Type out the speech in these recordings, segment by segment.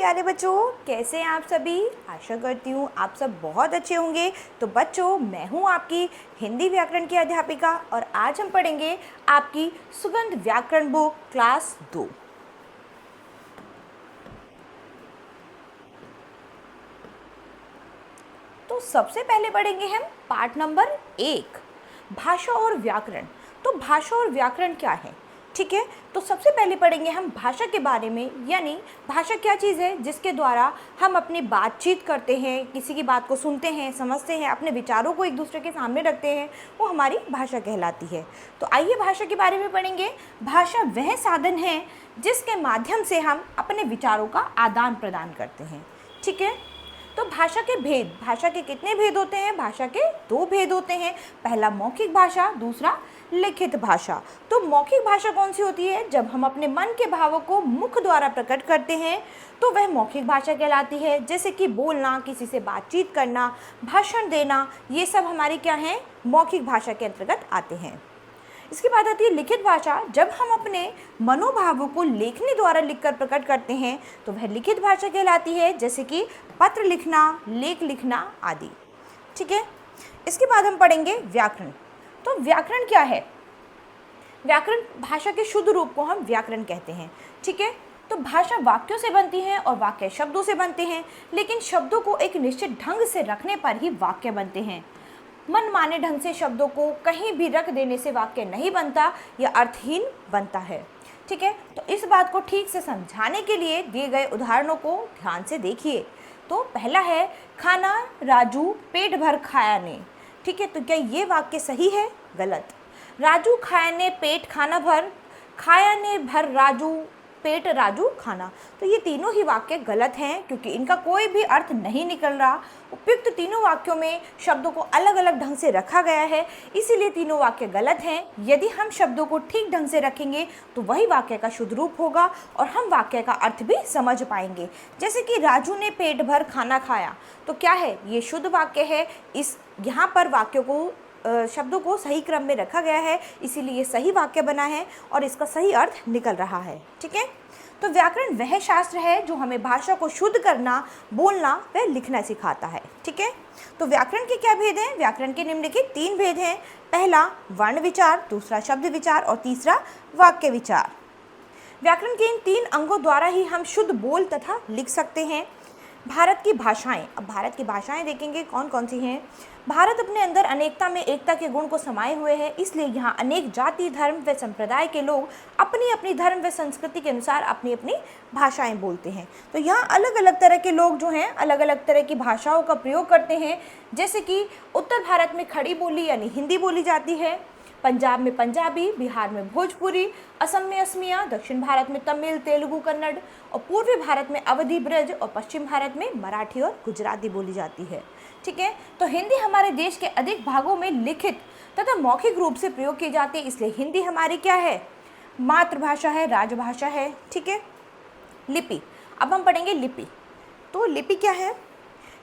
प्यारे बच्चों, कैसे हैं आप सभी। आशा करती हूँ आप सब बहुत अच्छे होंगे। तो बच्चों, मैं हूँ आपकी हिंदी व्याकरण की अध्यापिका और आज हम पढ़ेंगे आपकी सुगंध व्याकरण बुक क्लास 2। तो सबसे पहले पढ़ेंगे हम पाठ नंबर 1, भाषा और व्याकरण। तो भाषा और व्याकरण क्या है, ठीक है। तो सबसे पहले पढ़ेंगे हम भाषा के बारे में, यानी भाषा क्या चीज़ है जिसके द्वारा हम अपनी बातचीत करते हैं, किसी की बात को सुनते हैं, समझते हैं, अपने विचारों को एक दूसरे के सामने रखते हैं, वो हमारी भाषा कहलाती है। तो आइए भाषा के बारे में पढ़ेंगे। भाषा वह साधन है जिसके माध्यम से हम अपने विचारों का आदान प्रदान करते हैं, ठीक है। तो भाषा के भेद, भाषा के कितने भेद होते हैं? भाषा के 2 भेद होते हैं। पहला मौखिक भाषा, दूसरा लिखित भाषा। तो मौखिक भाषा कौन सी होती है? जब हम अपने मन के भावों को मुख द्वारा प्रकट करते हैं तो वह मौखिक भाषा कहलाती है। जैसे कि बोलना, किसी से बातचीत करना, भाषण देना, ये सब हमारी क्या है? मौखिक भाषा के अंतर्गत आते हैं। इसके बाद आती है लिखित भाषा। जब हम अपने मनोभावों को लेखनी द्वारा लिखकर प्रकट करते हैं तो वह लिखित भाषा कहलाती है, जैसे कि पत्र लिखना, लेख लिखना आदि, ठीक है। इसके बाद हम पढ़ेंगे व्याकरण। तो व्याकरण क्या है? व्याकरण, भाषा के शुद्ध रूप को हम व्याकरण कहते हैं, ठीक है। तो भाषा वाक्यों से बनती है और वाक्य शब्दों से बनते हैं, लेकिन शब्दों को एक निश्चित ढंग से रखने पर ही वाक्य बनते हैं। मनमाने ढंग से शब्दों को कहीं भी रख देने से वाक्य नहीं बनता या अर्थहीन बनता है, ठीक है। तो इस बात को ठीक से समझाने के लिए दिए गए उदाहरणों को ध्यान से देखिए। तो पहला है, खाना राजू पेट भर खाया ने, ठीक है। तो क्या ये वाक्य सही है? गलत। राजू खाया ने पेट खाना भर, खाया ने भर राजू पेट राजू खाना। तो ये तीनों ही वाक्य गलत हैं क्योंकि इनका कोई भी अर्थ नहीं निकल रहा। उपयुक्त तीनों वाक्यों में शब्दों को अलग अलग ढंग से रखा गया है, इसीलिए तीनों वाक्य गलत हैं। यदि हम शब्दों को ठीक ढंग से रखेंगे तो वही वाक्य का शुद्ध रूप होगा और हम वाक्य का अर्थ भी समझ पाएंगे। जैसे कि राजू ने पेट भर खाना खाया, तो क्या है? ये शुद्ध वाक्य है। इस यहाँ पर वाक्यों को शब्दों को सही क्रम में रखा गया है, इसीलिए ये सही वाक्य बना है और इसका सही अर्थ निकल रहा है, ठीक है। तो व्याकरण वह शास्त्र है जो हमें भाषा को शुद्ध करना, बोलना व लिखना सिखाता है, ठीक है। तो व्याकरण के क्या भेद हैं? व्याकरण के निम्नलिखित 3 भेद हैं। पहला वर्ण विचार, दूसरा शब्द विचार और तीसरा वाक्य विचार। व्याकरण के इन 3 अंगों द्वारा ही हम शुद्ध बोल तथा लिख सकते हैं। भारत की भाषाएं, अब भारत की भाषाएं देखेंगे कौन कौन सी हैं। भारत अपने अंदर अनेकता में एकता के गुण को समाये हुए है, इसलिए यहाँ अनेक जाति, धर्म व संप्रदाय के लोग अपनी अपनी धर्म व संस्कृति के अनुसार अपनी अपनी भाषाएं बोलते हैं। तो यहाँ अलग अलग तरह के लोग जो हैं अलग अलग तरह की भाषाओं का प्रयोग करते हैं। जैसे कि उत्तर भारत में खड़ी बोली यानी हिंदी बोली जाती है, पंजाब में पंजाबी, बिहार में भोजपुरी, असम में असमिया, दक्षिण भारत में तमिल, तेलुगु, कन्नड़ और पूर्वी भारत में अवधी, ब्रज और पश्चिम भारत में मराठी और गुजराती बोली जाती है, ठीक है। तो हिंदी हमारे देश के अधिक भागों में लिखित तथा मौखिक रूप से प्रयोग की जाती है, इसलिए हिंदी हमारी क्या है? मातृभाषा है, राजभाषा है, ठीक है। लिपि, अब हम पढ़ेंगे लिपि। तो लिपि क्या है?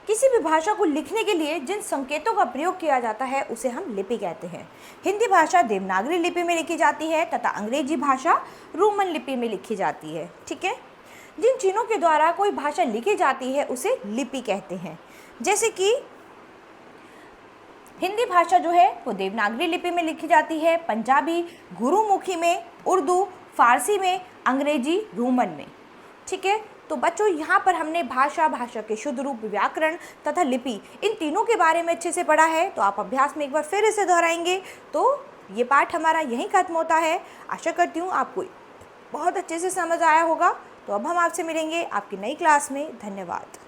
किसी भी भाषा को लिखने के लिए जिन संकेतों का प्रयोग किया जाता है उसे हम लिपि कहते हैं। हिंदी भाषा देवनागरी लिपि में लिखी जाती है तथा अंग्रेजी भाषा रोमन लिपि में लिखी जाती है, ठीक है। जिन चिन्हों के द्वारा कोई भाषा लिखी जाती है उसे लिपि कहते हैं। जैसे कि हिंदी भाषा जो है वो देवनागरी लिपि में लिखी जाती है, पंजाबी गुरुमुखी में, उर्दू फारसी में, अंग्रेजी रोमन में, ठीक है। तो बच्चों, यहाँ पर हमने भाषा, भाषा के शुद्ध रूप, व्याकरण तथा लिपि, इन तीनों के बारे में अच्छे से पढ़ा है। तो आप अभ्यास में एक बार फिर इसे दोहराएंगे तो ये पाठ हमारा यहीं खत्म होता है। आशा करती हूँ आपको बहुत अच्छे से समझ आया होगा। तो अब हम आपसे मिलेंगे आपकी नई क्लास में। धन्यवाद।